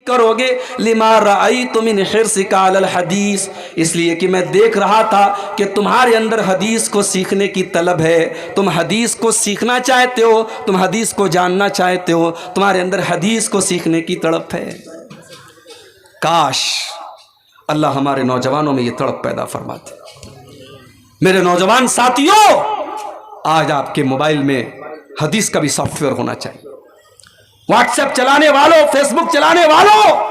کرو گے؟ لما رأیت من حرصک علی الحدیث، اس لیے کہ میں دیکھ رہا تھا کہ تمہارے اندر حدیث کو سیکھنے کی طلب ہے، تم حدیث کو سیکھنا چاہتے ہو، تم حدیث کو جاننا چاہتے ہو، تمہارے اندر حدیث کو سیکھنے کی تڑپ ہے۔ کاش اللہ ہمارے نوجوانوں میں یہ تڑپ پیدا فرماتے۔ میرے نوجوان ساتھیوں، آج آپ کے موبائل میں حدیث کا بھی سافٹ ویئر ہونا چاہیے۔ واٹس ایپ چلانے والوں، فیس بک چلانے والوں،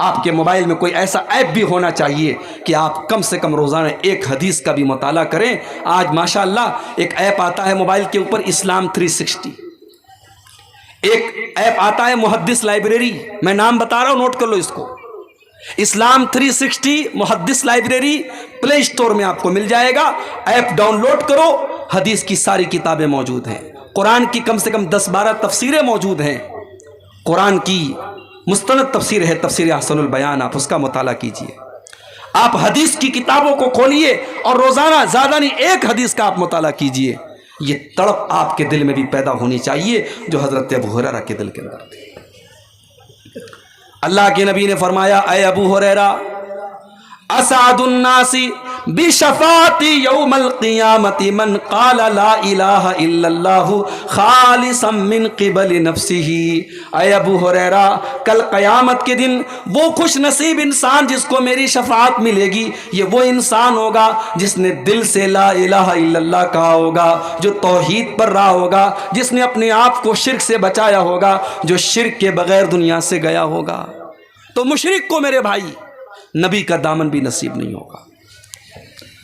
آپ کے موبائل میں کوئی ایسا ایپ بھی ہونا چاہیے کہ آپ کم سے کم روزانہ ایک حدیث کا بھی مطالعہ کریں۔ آج ماشاءاللہ ایک ایپ آتا ہے موبائل کے اوپر، اسلام 360، ایک ایپ آتا ہے محدث لائبریری، میں نام بتا رہا ہوں، نوٹ کر لو اس کو، اسلام 360 محدث لائبریری، پلے اسٹور میں آپ کو مل جائے گا، ایپ ڈاؤن لوڈ کرو، حدیث کی ساری کتابیں موجود ہیں، قرآن کی کم سے کم 10-12 تفسیریں موجود ہیں، قرآن کی مستند تفسیر ہے تفسیر احسن البیان، آپ اس کا مطالعہ کیجئے، آپ حدیث کی کتابوں کو کھولیے اور روزانہ زیادہ نہیں ایک حدیث کا آپ مطالعہ کیجئے۔ یہ تڑپ آپ کے دل میں بھی پیدا ہونی چاہیے جو حضرت ابو ہریرہ کے دل کے اندر تھی۔ اللہ کے نبی نے فرمایا، اے ابو ہریرہ، اسعد الناس بشفاعتی یوم القیامت من قال لا الہ الا اللہ خالصا من قبل نفسہ۔ اے ابو ہریرہ، کل قیامت کے دن وہ خوش نصیب انسان جس کو میری شفاعت ملے گی، یہ وہ انسان ہوگا جس نے دل سے لا الہ الا اللہ کہا ہوگا، جو توحید پر رہا ہوگا، جس نے اپنے آپ کو شرک سے بچایا ہوگا، جو شرک کے بغیر دنیا سے گیا ہوگا۔ تو مشرک کو میرے بھائی نبی کا دامن بھی نصیب نہیں ہوگا۔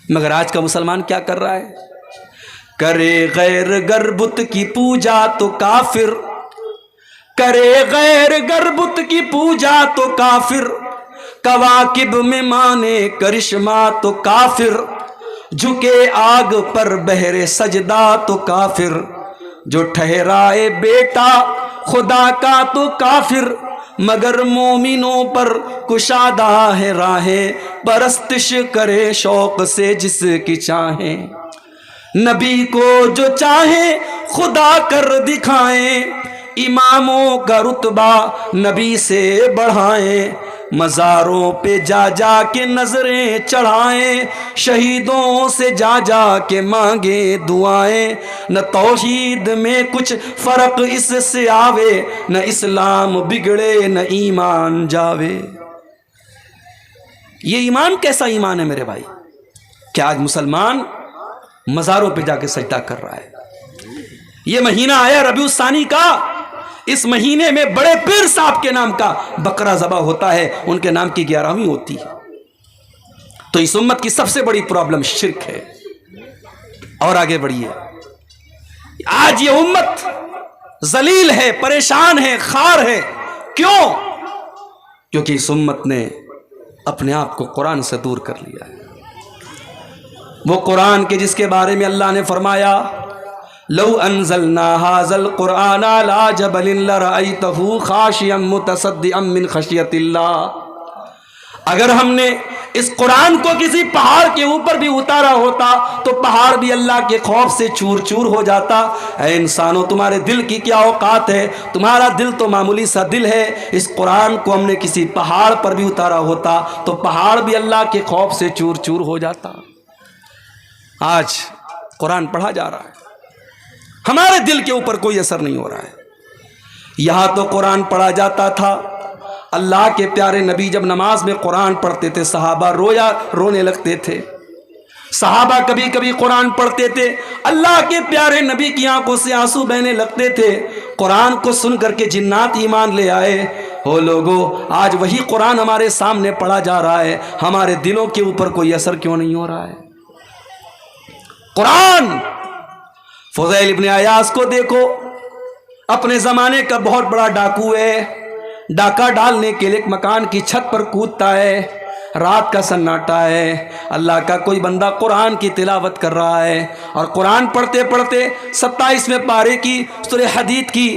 مگر آج کا مسلمان کیا کر رہا ہے؟ کرے غیر گر بت کی پوجا تو کافر، کرے غیر گر بت کی پوجا تو کافر، کواکب میں مانے کرشمہ تو کافر، جھکے آگ پر بہرے سجدہ تو کافر، جو ٹھہرائے بیٹا خدا کا تو کافر، مگر مومنوں پر کشادہ ہے راہیں، پرستش کرے شوق سے جس کی چاہیں، نبی کو جو چاہیں خدا کر دکھائیں، اماموں کا رتبہ نبی سے بڑھائیں، مزاروں پہ جا جا کے نظریں چڑھائیں، شہیدوں سے جا جا کے مانگے دعائیں، نہ توحید میں کچھ فرق اس سے آوے، نہ اسلام بگڑے نہ ایمان جاوے۔ یہ ایمان کیسا ایمان ہے میرے بھائی کہ آج مسلمان مزاروں پہ جا کے سجدہ کر رہا ہے۔ یہ مہینہ آیا ربیع الثانی کا، اس مہینے میں بڑے پیر صاحب کے نام کا بکرا ذبح ہوتا ہے، ان کے نام کی 11ویں ہوتی ہے۔ تو اس امت کی سب سے بڑی پرابلم شرک ہے۔ اور آگے بڑھیے، آج یہ امت ذلیل ہے، پریشان ہے، خار ہے۔ کیوں؟ کیونکہ اس امت نے اپنے آپ کو قرآن سے دور کر لیا ہے۔ وہ قرآن کے جس کے بارے میں اللہ نے فرمایا، لو انزلنا هذا القرآن على جبل لرأيته خاشعا متصدعا من خشیۃ اللہ، اگر ہم نے اس قرآن کو کسی پہاڑ کے اوپر بھی اتارا ہوتا تو پہاڑ بھی اللہ کے خوف سے چور چور ہو جاتا۔ اے انسانوں، تمہارے دل کی کیا اوقات ہے؟ تمہارا دل تو معمولی سا دل ہے۔ اس قرآن کو ہم نے کسی پہاڑ پر بھی اتارا ہوتا تو پہاڑ بھی اللہ کے خوف سے چور چور ہو جاتا۔ آج قرآن پڑھا جا رہا ہے، ہمارے دل کے اوپر کوئی اثر نہیں ہو رہا ہے۔ یہاں تو قرآن پڑھا جاتا تھا، اللہ کے پیارے نبی جب نماز میں قرآن پڑھتے تھے صحابہ رونے لگتے تھے، صحابہ کبھی کبھی قرآن پڑھتے تھے، اللہ کے پیارے نبی کی آنکھوں سے آنسو بہنے لگتے تھے۔ قرآن کو سن کر کے جنات ایمان لے آئے۔ ہو لوگو، آج وہی قرآن ہمارے سامنے پڑھا جا رہا ہے، ہمارے دلوں کے اوپر کوئی اثر کیوں نہیں ہو رہا ہے؟ قرآن، فضیل ابن عیاض کو دیکھو، اپنے زمانے کا بہت بڑا ڈاکو ہے، ڈاکہ ڈالنے کے لیے ایک مکان کی چھت پر کودتا ہے، رات کا سناٹا ہے، اللہ کا کوئی بندہ قرآن کی تلاوت کر رہا ہے، اور قرآن پڑھتے پڑھتے 27ویں پارے کی سورہ حدید کی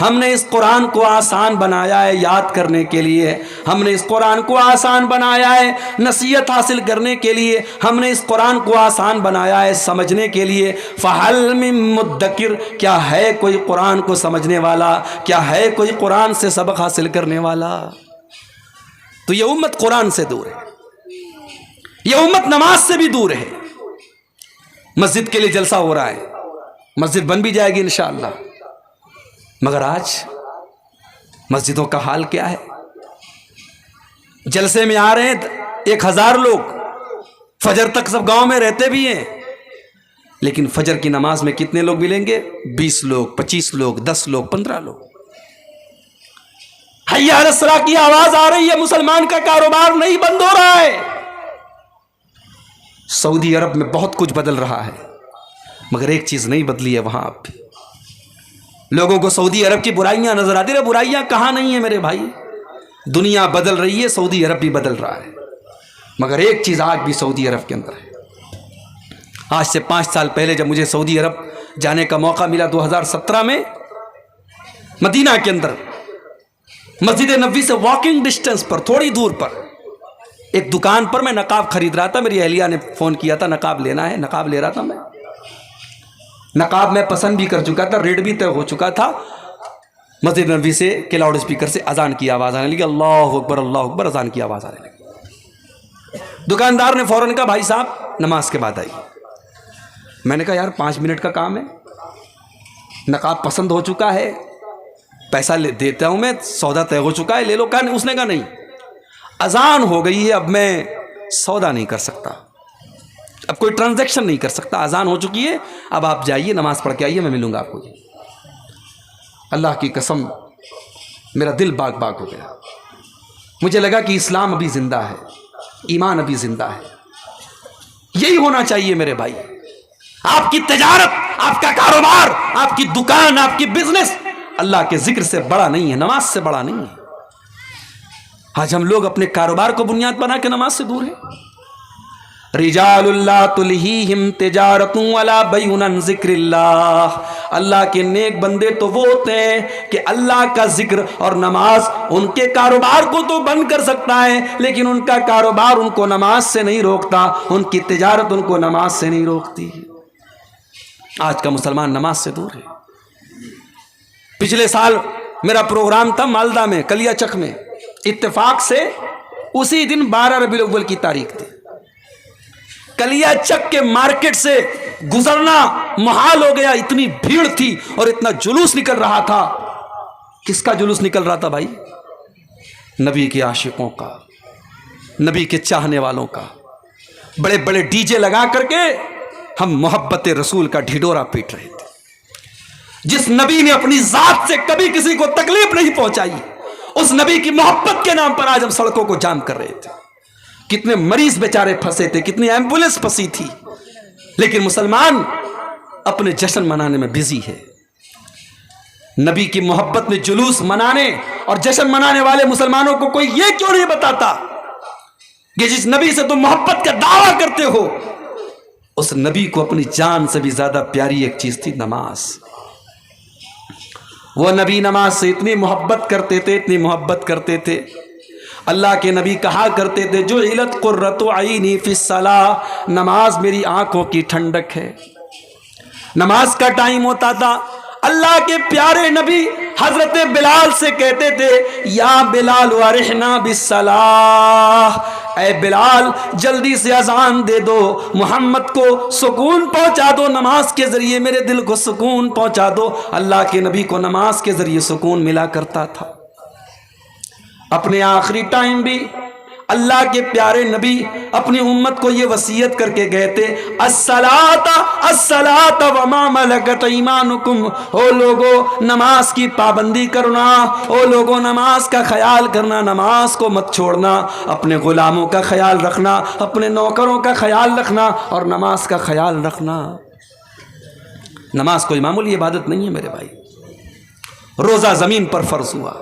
ہم نے اس قرآن کو آسان بنایا ہے یاد کرنے کے لیے، ہم نے اس قرآن کو آسان بنایا ہے نصیحت حاصل کرنے کے لیے، ہم نے اس قرآن کو آسان بنایا ہے سمجھنے کے لیے۔ فَهَلْ مِن مُدَّكِرٍ، کیا ہے کوئی قرآن کو سمجھنے والا، کیا ہے کوئی قرآن سے سبق حاصل کرنے والا؟ تو یہ امت قرآن سے دور ہے، یہ امت نماز سے بھی دور ہے۔ مسجد کے لیے جلسہ ہو رہا ہے، مسجد بن بھی جائے گی انشاءاللہ، مگر آج مسجدوں کا حال کیا ہے؟ جلسے میں آ رہے ہیں 1000 لوگ، فجر تک سب گاؤں میں رہتے بھی ہیں، لیکن فجر کی نماز میں کتنے لوگ ملیں گے؟ 20 لوگ، 25 لوگ، 10 لوگ، 15 لوگ۔ حی علی الصلاۃ کی آواز آ رہی ہے، مسلمان کا کاروبار نہیں بند ہو رہا ہے۔ سعودی عرب میں بہت کچھ بدل رہا ہے، مگر ایک چیز نہیں بدلی ہے وہاں اب بھی۔ لوگوں کو سعودی عرب کی برائیاں نظر آتی ہیں، برائیاں کہاں نہیں ہیں میرے بھائی، دنیا بدل رہی ہے، سعودی عرب بھی بدل رہا ہے، مگر ایک چیز آج بھی سعودی عرب کے اندر ہے۔ آج سے 5 سال پہلے جب مجھے سعودی عرب جانے کا موقع ملا 2017 میں، مدینہ کے اندر مسجد نبوی سے واکنگ ڈسٹنس پر، تھوڑی دور پر ایک دکان پر میں نقاب خرید رہا تھا، میری اہلیہ نے فون کیا تھا نقاب لینا ہے، نقاب لے رہا تھا میں، نقاب میں پسند بھی کر چکا تھا، ریٹ بھی طے ہو چکا تھا۔ مسجد نبوی سے کے لاؤڈ اسپیکر سے اذان کی آواز آنے لگی، اللہ اکبر اللہ اکبر، اذان کی آواز آنے لگی۔ دکاندار نے فوراً کہا بھائی صاحب نماز کے بعد آئیے۔ میں نے کہا یار 5 منٹ کا کام ہے، نقاب پسند ہو چکا ہے، پیسہ دیتا ہوں میں، سودا طے ہو چکا ہے، لے لو۔ کہا اس نے کہا نہیں، اذان ہو گئی ہے، اب میں سودا نہیں کر سکتا، اب کوئی ٹرانزیکشن نہیں کر سکتا، اذان ہو چکی ہے، اب آپ جائیے نماز پڑھ کے آئیے، میں ملوں گا آپ کو۔ اللہ کی قسم میرا دل باغ باغ ہو گیا، مجھے لگا کہ اسلام ابھی زندہ ہے، ایمان ابھی زندہ ہے۔ یہی ہونا چاہیے میرے بھائی، آپ کی تجارت، آپ کا کاروبار، آپ کی دکان، آپ کی بزنس اللہ کے ذکر سے بڑا نہیں ہے، نماز سے بڑا نہیں ہے۔ آج ہم لوگ اپنے کاروبار کو بنیاد بنا کے نماز سے دور ہیں۔ رجال اللہ تلہیہم تجارت ولا بیع عن ذکر اللہ، اللہ کے نیک بندے تو وہ ہوتے ہیں کہ اللہ کا ذکر اور نماز ان کے کاروبار کو تو بند کر سکتا ہے، لیکن ان کا کاروبار ان کو نماز سے نہیں روکتا، ان کی تجارت ان کو نماز سے نہیں روکتی۔ آج کا مسلمان نماز سے دور ہے۔ پچھلے سال میرا پروگرام تھا مالدہ میں، کلیا چک میں، اتفاق سے اسی دن 12 ربیع الاول کی تاریخ تھی۔ کلیا چک کے مارکیٹ سے گزرنا محال ہو گیا، اتنی بھیڑ تھی اور اتنا جلوس نکل رہا تھا۔ کس کا جلوس نکل رہا تھا بھائی؟ نبی کے عاشقوں کا، نبی کے چاہنے والوں کا۔ بڑے بڑے ڈی جے لگا کر کے ہم محبت رسول کا ڈھڈورا پیٹ رہے تھے۔ جس نبی نے اپنی ذات سے کبھی کسی کو تکلیف نہیں پہنچائی، اس نبی کی محبت کے نام پر آج ہم سڑکوں کو جام کر رہے تھے۔ کتنے مریض بیچارے پھنسے تھے، کتنی ایمبولینس پھنسی تھی، لیکن مسلمان اپنے جشن منانے میں بزی ہے۔ نبی کی محبت میں جلوس منانے اور جشن منانے والے مسلمانوں کو کوئی یہ کیوں نہیں بتاتا کہ جس نبی سے تم محبت کا دعویٰ کرتے ہو، اس نبی کو اپنی جان سے بھی زیادہ پیاری ایک چیز تھی، نماز۔ وہ نبی نماز سے اتنی محبت کرتے تھے، اتنی محبت کرتے تھے، اللہ کے نبی کہا کرتے تھے جعلت قرۃ عینی فی الصلاۃ، نماز میری آنکھوں کی ٹھنڈک ہے۔ نماز کا ٹائم ہوتا تھا، اللہ کے پیارے نبی حضرت بلال سے کہتے تھے یا بلال ارحنا بالصلاۃ، اے بلال جلدی سے اذان دے دو، محمد کو سکون پہنچا دو، نماز کے ذریعے میرے دل کو سکون پہنچا دو۔ اللہ کے نبی کو نماز کے ذریعے سکون ملا کرتا تھا۔ اپنے آخری ٹائم بھی اللہ کے پیارے نبی اپنی امت کو یہ وصیت کر کے گئے تھے الصلاۃ الصلاۃ وما ملکت ایمانکم، او لوگو نماز کی پابندی کرنا، او لوگو نماز کا خیال کرنا، نماز کو مت چھوڑنا، اپنے غلاموں کا خیال رکھنا، اپنے نوکروں کا خیال رکھنا اور نماز کا خیال رکھنا۔ نماز کوئی معمولی عبادت نہیں ہے میرے بھائی۔ روزہ زمین پر فرض ہوا،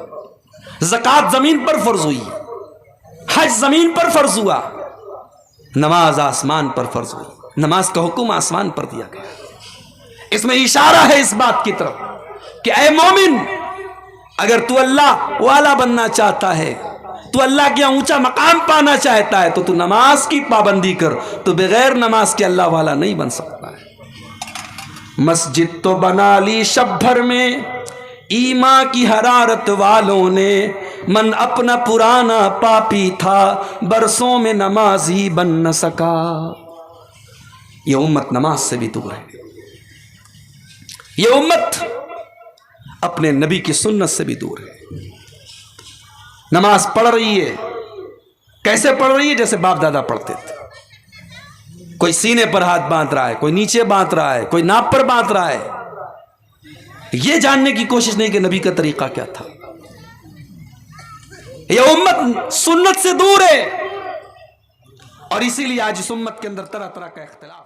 زکوٰۃ زمین پر فرض ہوئی، حج زمین پر فرض ہوا، نماز آسمان پر فرض ہوئی، نماز کا حکم آسمان پر دیا گیا۔ اس میں اشارہ ہے اس بات کی طرف کہ اے مومن، اگر تو اللہ والا بننا چاہتا ہے، تو اللہ کے اونچا مقام پانا چاہتا ہے، تو نماز کی پابندی کر. تو بغیر نماز کے اللہ والا نہیں بن سکتا ہے. مسجد تو بنا لی شب بھر میں ایمان کی حرارت والوں نے، من اپنا پرانا پاپی تھا برسوں میں نمازی بن نہ سکا. یہ امت نماز سے بھی دور ہے. یہ امت اپنے نبی کی سنت سے بھی دور ہے. نماز پڑھ رہی ہے، کیسے پڑھ رہی ہے؟ جیسے باپ دادا پڑھتے تھے. کوئی سینے پر ہاتھ باندھ رہا ہے، کوئی نیچے باندھ رہا ہے، کوئی ناپ پر باندھ رہا ہے. یہ جاننے کی کوشش نہیں کہ نبی کا طریقہ کیا تھا. یہ امت سنت سے دور ہے، اور اسی لیے آج اس امت کے اندر طرح طرح کا اختلاف.